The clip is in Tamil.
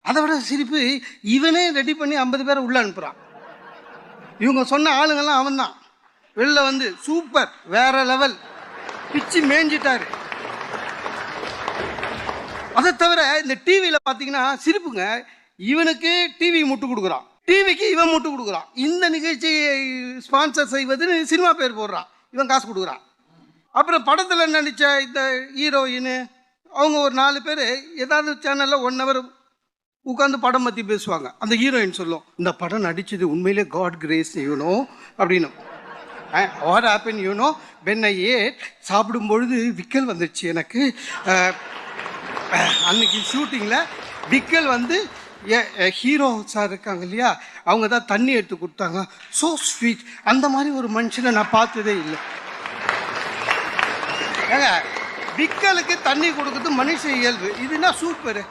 அதை விட சிரிப்பு, இவனே ரெடி பண்ணி 50 பேரை உள்ள அனுப்புகிறான். இவங்க சொன்ன ஆளுங்கெல்லாம் அவன் தான் வெளில வந்து சூப்பர் வேற லெவல் பிச்சு மேய்ஞ்சிட்டாரு. அதை தவிர இந்த டிவியில் பார்த்தீங்கன்னா சிரிப்புங்க, இவனுக்கு டிவி முட்டு கொடுக்குறான், டிவிக்கு இவன் முட்டு கொடுக்குறான். இந்த நிகழ்ச்சியை ஸ்பான்சர் செய்வதுன்னு சினிமா பேர் போடுறான், இவன் காசு கொடுக்குறான். அப்புறம் படத்தில் நடித்த இந்த ஹீரோயின் அவங்க ஒரு 4 பேர் ஏதாவது சேனலில் 1 hour உட்காந்து படம் பற்றி பேசுவாங்க. அந்த ஹீரோயின் சொல்லும், இந்த படம் நடித்தது உண்மையிலே காட் கிரேஸ் யூனோ அப்படின்னு. What happen you know when I ate, சாப்பிடும்பொழுது விக்கல் வந்துடுச்சு எனக்கு. அன்னைக்கு ஷூட்டிங்கில் விக்கல் வந்து ஹீரோ சார் இருக்காங்க இல்லையா, அவங்க தான் தண்ணி எடுத்து கொடுத்தாங்க. So sweet. அந்த மாதிரி ஒரு மனுஷனை நான் பார்த்ததே இல்லை. ஏங்க, விக்கலுக்கு தண்ணி கொடுக்குறது மனுஷ இயல்பு, இதுனா சூப்பரு.